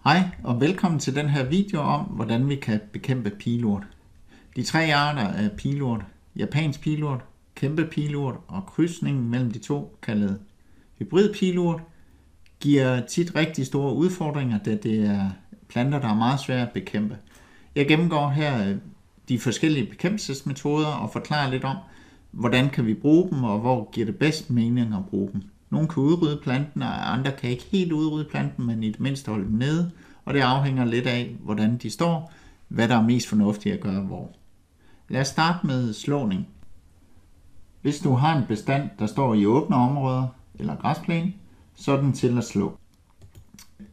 Hej og velkommen til den her video om, hvordan vi kan bekæmpe pilurt. De tre arter af pilurt, japansk pilurt, kæmpe pilurt og krydsningen mellem de to, kaldet hybrid pilurt, giver tit rigtig store udfordringer, da det er planter, der er meget svære at bekæmpe. Jeg gennemgår her de forskellige bekæmpelsesmetoder og forklarer lidt om, hvordan kan vi bruge dem, og hvor giver det bedst mening at bruge dem. Nogle kan udrydde planten, og andre kan ikke helt udrydde planten, men i det mindste holde dem nede, og det afhænger lidt af, hvordan de står, hvad der er mest fornuftigt at gøre hvor. Lad os starte med slåning. Hvis du har en bestand, der står i åbne områder eller græsplæne, så er den til at slå.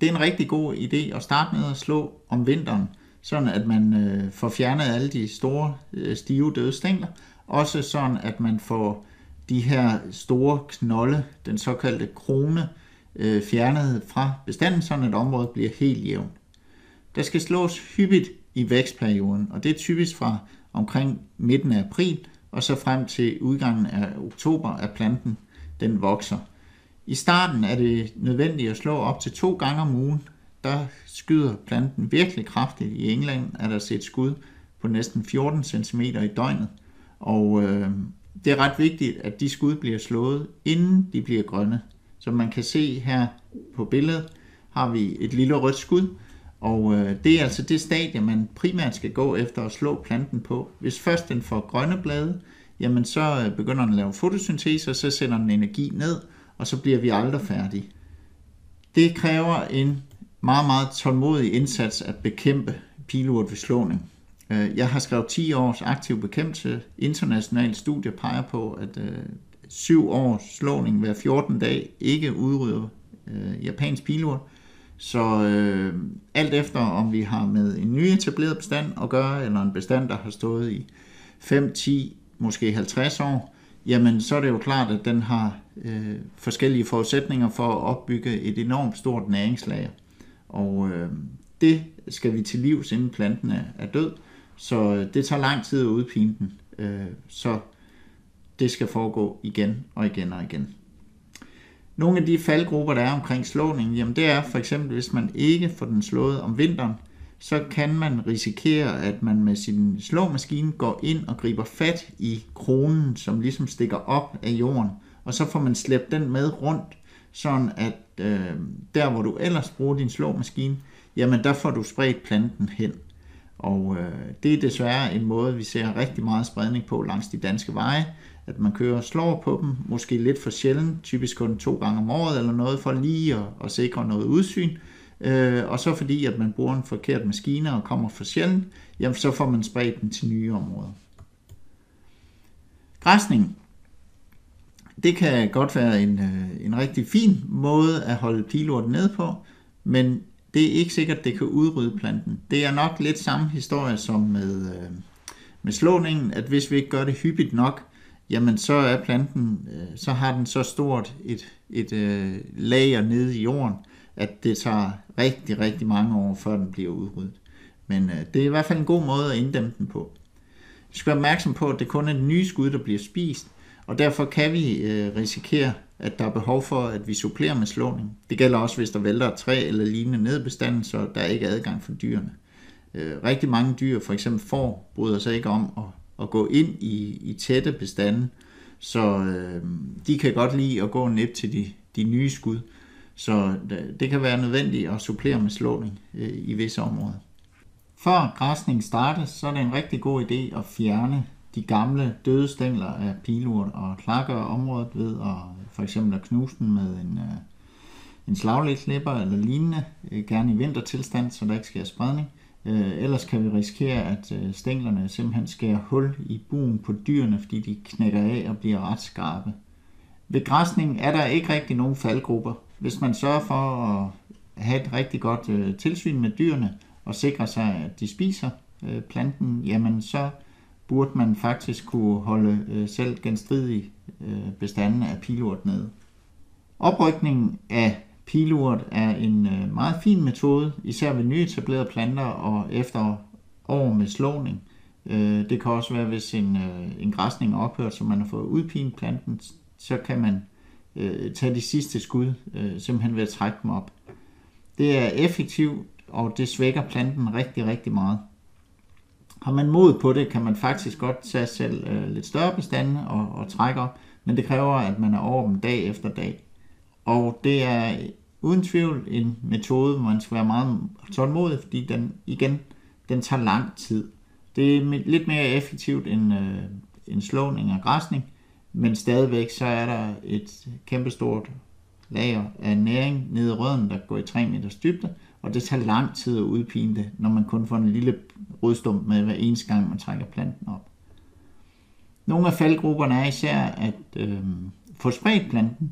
Det er en rigtig god idé at starte med at slå om vinteren, sådan at man får fjernet alle de store, stive, døde stængler, også sådan at man får de her store knolde, den såkaldte krone, fjernet fra bestanden, sådan at området bliver helt jævnt. Der skal slås hyppigt i vækstperioden, og det er typisk fra omkring midten af april, og så frem til udgangen af oktober, at planten den vokser. I starten er det nødvendigt at slå op til 2 gange om ugen. Der skyder planten virkelig kraftigt. I England er der set skud på næsten 14 cm i døgnet, og det er ret vigtigt, at de skud bliver slået, inden de bliver grønne. Som man kan se her på billedet, har vi et lille rødt skud, og det er altså det stadie, man primært skal gå efter at slå planten på. Hvis først den får grønne blade, jamen så begynder den at lave fotosyntese, og så sender den energi ned, og så bliver vi aldrig færdige. Det kræver en meget, meget tålmodig indsats at bekæmpe pilurt ved slåning. Jeg har skrevet 10 års aktiv bekæmpelse. Internationale studier peger på, at 7 års slåning hver 14 dage ikke udrydder japansk pilurt. Så alt efter om vi har med en nyetableret bestand at gøre, eller en bestand, der har stået i 5, 10, måske 50 år, jamen så er det jo klart, at den har forskellige forudsætninger for at opbygge et enormt stort næringslager. Og det skal vi til livs, inden planten er død. Så det tager lang tid at udpine den, så det skal foregå igen og igen og igen. Nogle af de faldgrupper, der er omkring slåning, jamen det er for eksempel, hvis man ikke får den slået om vinteren, så kan man risikere, at man med sin slåmaskine går ind og griber fat i kronen, som ligesom stikker op af jorden, og så får man slæbt den med rundt, sådan at der, hvor du ellers bruger din slåmaskine, jamen der får du spredt planten hen. Og det er desværre en måde, vi ser rigtig meget spredning på langs de danske veje, at man kører og slår på dem, måske lidt for sjældent, typisk kun 2 gange om året eller noget, for lige at sikre noget udsyn. Og så fordi, at man bruger en forkert maskine og kommer for sjældent, jamen så får man spredt den til nye områder. Græsning. Det kan godt være en rigtig fin måde at holde pilurten nede på, men det er ikke sikkert, at det kan udrydde planten. Det er nok lidt samme historie som med slåningen, at hvis vi ikke gør det hyppigt nok, jamen så er planten, så har den så stort et lager nede i jorden, at det tager rigtig, rigtig mange år, før den bliver udryddet. Men det er i hvert fald en god måde at inddæmme den på. Vi skal være opmærksom på, at det kun er det nye skud, der bliver spist, og derfor kan vi risikere, at der er behov for, at vi supplerer med slåning. Det gælder også, hvis der vælter et træ eller lignende ned i bestanden, så der er ikke adgang for dyrene. Rigtig mange dyr, for eksempel får, bryder sig ikke om at gå ind i tætte bestande, så de kan godt lide at gå ned til de nye skud. Så det kan være nødvendigt at supplere med slåning i visse områder. Før græsning startes, så er det en rigtig god idé at fjerne de gamle døde stængler af pilurt og klargøre området ved at for eksempel at knuse den med en slaglægklipper eller lignende, gerne i vintertilstand, så der ikke sker spredning. Ellers kan vi risikere, at stænglerne simpelthen skærer hul i buen på dyrene, fordi de knækker af og bliver ret skarpe. Ved græsning er der ikke rigtig nogen faldgrupper. Hvis man sørger for at have et rigtig godt tilsyn med dyrene og sikre sig, at de spiser planten, jamen så burde man faktisk kunne holde selv genstridige bestanden af pilurt nede. Oprykningen af pilurt er en meget fin metode, især ved nyetablerede planter og efter år med slåning. Det kan også være, hvis en græsning er ophørt, så man har fået udpint planten, så kan man tage de sidste skud, simpelthen ved at trække dem op. Det er effektivt og det svækker planten rigtig, rigtig meget. Har man mod på det, kan man faktisk godt tage selv lidt større bestande og trække op, men det kræver, at man er over dem dag efter dag. Og det er uden tvivl en metode, hvor man skal være meget tålmodig, fordi den tager lang tid. Det er lidt mere effektivt end slåning og græsning, men stadigvæk så er der et kæmpestort lager af næring nede i rødden, der går i 3 meters dybde, og det tager lang tid at udpine det, når man kun får en lille rodstump med hver eneste gang, man trækker planten op. Nogle af faldgrupperne er især at få spredt planten,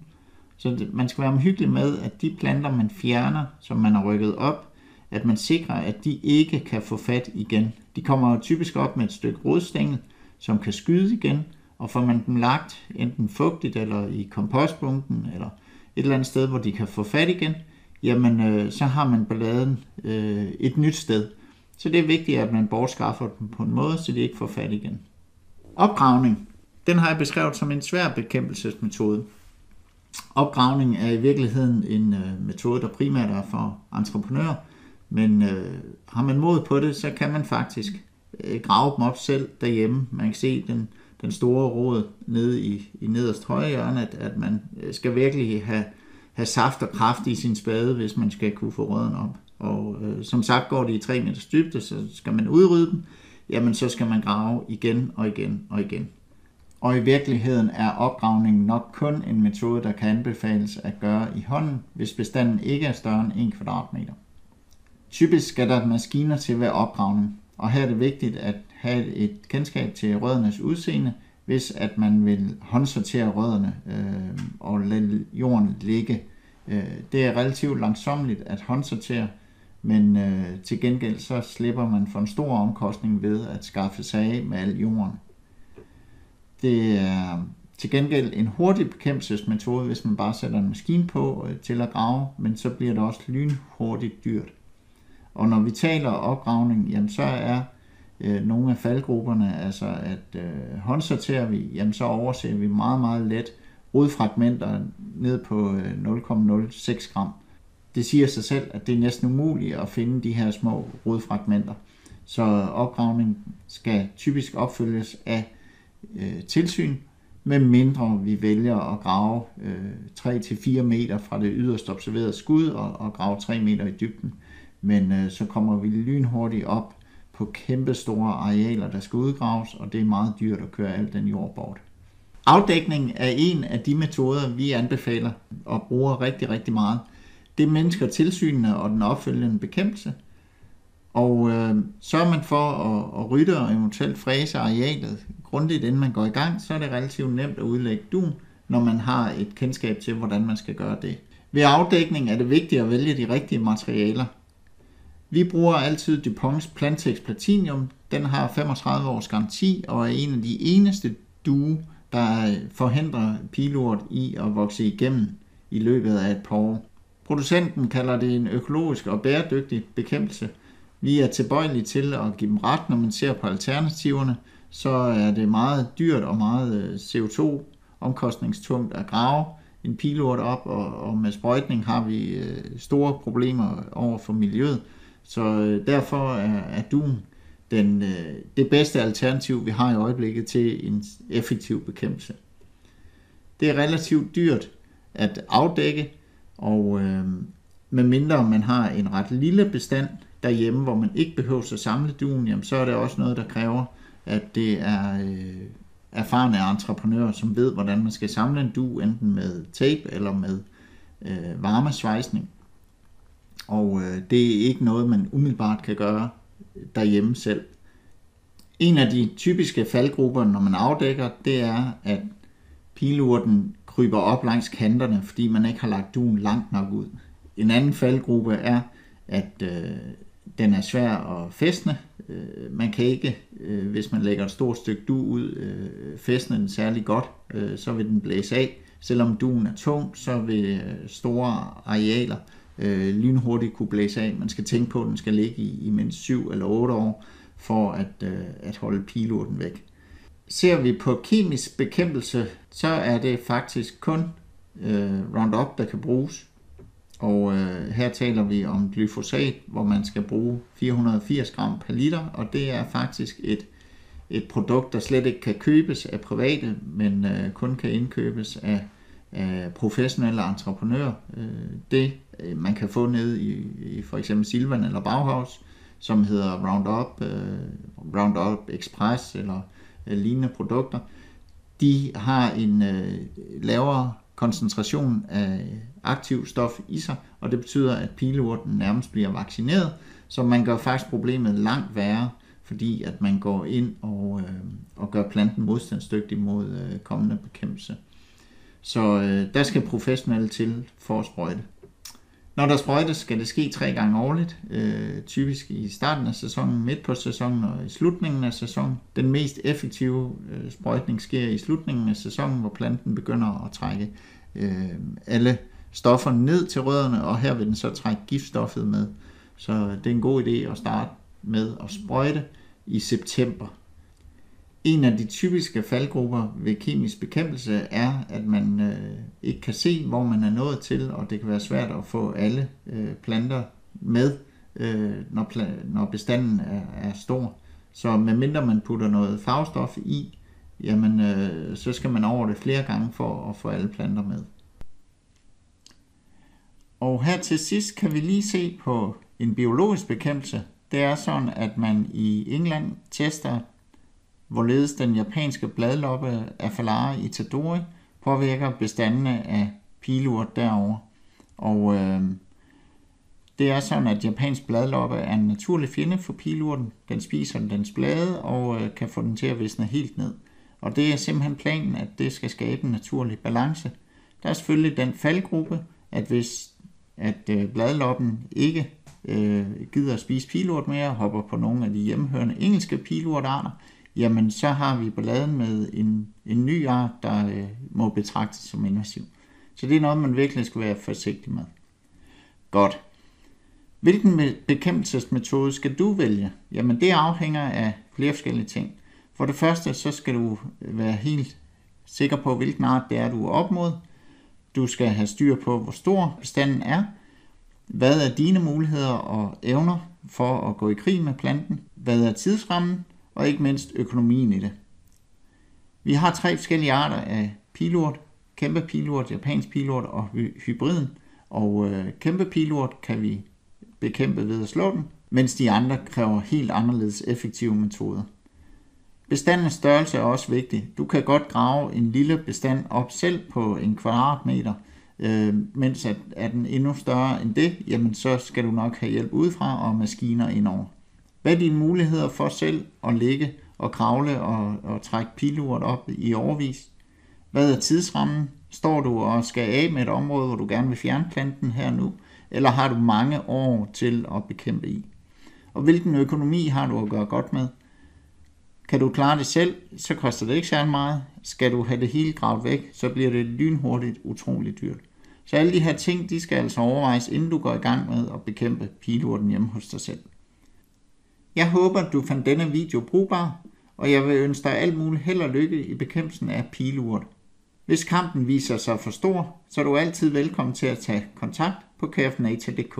så man skal være omhyggelig med, at de planter, man fjerner, som man har rykket op, at man sikrer, at de ikke kan få fat igen. De kommer jo typisk op med et stykke rodstængel, som kan skyde igen, og får man dem lagt enten fugtigt eller i kompostbunken, eller et eller andet sted, hvor de kan få fat igen, jamen så har man balladen et nyt sted. Så det er vigtigt, at man bortskaffer dem på en måde, så de ikke får fat igen. Opgravning, den har jeg beskrevet som en svær bekæmpelsesmetode. Opgravning er i virkeligheden en metode, der primært er for entreprenører, men har man mod på det, så kan man faktisk grave dem op selv derhjemme. Man kan se den store rod nede i nederst højre hjørne, at man skal virkelig have saft og kraft i sin spade, hvis man skal kunne få rødderne op. Og som sagt, går det i 3 meters dybde, så skal man udrydde dem, jamen så skal man grave igen og igen og igen. Og i virkeligheden er opgravningen nok kun en metode, der kan anbefales at gøre i hånden, hvis bestanden ikke er større end 1 kvadratmeter. Typisk skal der maskiner til hver opgravning, og her er det vigtigt at have et kendskab til røddernes udseende, hvis at man vil håndsortere rødderne og lade jorden ligge. Det er relativt langsommeligt at håndsortere, men til gengæld så slipper man for en stor omkostning ved at skaffe sig af med al jorden. Det er til gengæld en hurtig bekæmpelsesmetode, hvis man bare sætter en maskine på til at grave, men så bliver det også lynhurtigt dyrt. Og når vi taler opgravning, jamen så er nogle af faldgrupperne, altså at håndsorterer vi, jamen så overser vi meget, meget let rodfragmenter ned på 0,06 gram. Det siger sig selv, at det er næsten umuligt at finde de her små rodfragmenter. Så opgravning skal typisk opfølges af tilsyn, med mindre vi vælger at grave 3-4 meter fra det yderst observerede skud og grave 3 meter i dybden. Men så kommer vi lynhurtigt op på kæmpe store arealer, der skal udgraves, og det er meget dyrt at køre al den jord bort. Afdækning er en af de metoder, vi anbefaler og bruger rigtig, rigtig meget. Det mindsker tilsynene og den opfølgende bekæmpelse. Og sørger man for at rydde og eventuelt fræse arealet grundigt, inden man går i gang, så er det relativt nemt at udlægge dun, når man har et kendskab til, hvordan man skal gøre det. Ved afdækning er det vigtigt at vælge de rigtige materialer. Vi bruger altid DuPonts Plantex Platinum. Den har 35 års garanti og er en af de eneste due, der forhindrer pilurt i at vokse igennem i løbet af et par år. Producenten kalder det en økologisk og bæredygtig bekæmpelse. Vi er tilbøjelige til at give dem ret, når man ser på alternativerne, så er det meget dyrt og meget CO2-omkostningstungt at grave en pilurt op, og med sprøjtning har vi store problemer over for miljøet. Så derfor er dun det bedste alternativ, vi har i øjeblikket til en effektiv bekæmpelse. Det er relativt dyrt at afdække, og medmindre man har en ret lille bestand derhjemme, hvor man ikke behøver at samle duen, jamen, så er det også noget, der kræver, at det er erfarne entreprenører, som ved, hvordan man skal samle en due, enten med tape eller med varmesvejsning. Og det er ikke noget, man umiddelbart kan gøre derhjemme selv. En af de typiske faldgrupper, når man afdækker, det er, at pilurten kryber op langs kanterne, fordi man ikke har lagt duen langt nok ud. En anden faldgruppe er, at den er svær at fæstne. Man kan ikke, hvis man lægger et stort stykke dug ud, fæstne den særlig godt, så vil den blæse af. Selvom duen er tung, så vil store arealer lynhurtigt kunne blæse af. Man skal tænke på, at den skal ligge i mindst 7 eller 8 år, for at holde pilurten væk. Ser vi på kemisk bekæmpelse, så er det faktisk kun Roundup, der kan bruges. Og her taler vi om glyfosat, hvor man skal bruge 480 gram per liter, og det er faktisk et produkt, der slet ikke kan købes af private, men kun kan indkøbes af professionelle entreprenører. Det man kan få ned i for eksempel Silvan eller Bauhaus, som hedder Roundup Express eller lignende produkter, de har en lavere koncentration af aktivstof i sig, og det betyder, at pileurten nærmest bliver vaccineret, så man gør faktisk problemet langt værre, fordi at man går ind og gør planten modstandsdygtig mod kommende bekæmpelse. Så der skal professionelle til for at sprøjte. Når der sprøjtes, skal det ske 3 gange årligt, typisk i starten af sæsonen, midt på sæsonen og i slutningen af sæsonen. Den mest effektive sprøjtning sker i slutningen af sæsonen, hvor planten begynder at trække alle stoffer ned til rødderne, og her vil den så trække giftstoffet med. Så det er en god idé at starte med at sprøjte i september. En af de typiske faldgrupper ved kemisk bekæmpelse er, at man ikke kan se, hvor man er nået til, og det kan være svært at få alle planter med, når bestanden er stor. Så medmindre man putter noget farvestof i, jamen, så skal man over det flere gange for at få alle planter med. Og her til sidst kan vi lige se på en biologisk bekæmpelse. Det er sådan, at man i England tester, hvorledes den japanske bladloppe Aphelara itadori påvirker bestandene af pileurt derovre. Og det er sådan, at japansk bladloppe er en naturlig fjende for pileurten. Den spiser dens blade og kan få den til at visne helt ned. Og det er simpelthen planen, at det skal skabe en naturlig balance. Der er selvfølgelig den faldgruppe, at hvis bladloppen ikke gider at spise pileurt mere og hopper på nogle af de hjemmehørende engelske pileurtarter, jamen så har vi balladen med en ny art, der må betragtes som invasiv. Så det er noget, man virkelig skal være forsigtig med. Godt. Hvilken bekæmpelsesmetode skal du vælge? Jamen det afhænger af flere forskellige ting. For det første, så skal du være helt sikker på, hvilken art det er, du er op mod. Du skal have styr på, hvor stor bestanden er. Hvad er dine muligheder og evner for at gå i krig med planten? Hvad er tidsrammen? Og ikke mindst økonomien i det. Vi har 3 forskellige arter af pileurt. Kæmpe pileurt, japansk pileurt og hybriden. Og kæmpe pileurt kan vi bekæmpe ved at slå den, mens de andre kræver helt anderledes effektive metoder. Bestandens størrelse er også vigtig. Du kan godt grave en lille bestand op selv på 1 kvadratmeter, mens er den endnu større end det, jamen så skal du nok have hjælp udefra og maskiner indover. Hvad er dine muligheder for selv at ligge og kravle og trække pileurt op i årevis? Hvad er tidsrammen? Står du og skal af med et område, hvor du gerne vil fjerne planten her nu? Eller har du mange år til at bekæmpe i? Og hvilken økonomi har du at gøre godt med? Kan du klare det selv, så koster det ikke særlig meget. Skal du have det hele gravet væk, så bliver det lynhurtigt utroligt dyrt. Så alle de her ting, de skal altså overvejes, inden du går i gang med at bekæmpe pileurten hjemme hos dig selv. Jeg håber, at du fandt denne video brugbar, og jeg vil ønske dig alt muligt held og lykke i bekæmpelsen af pileurt. Hvis kampen viser sig for stor, så er du altid velkommen til at tage kontakt på careofnature.dk.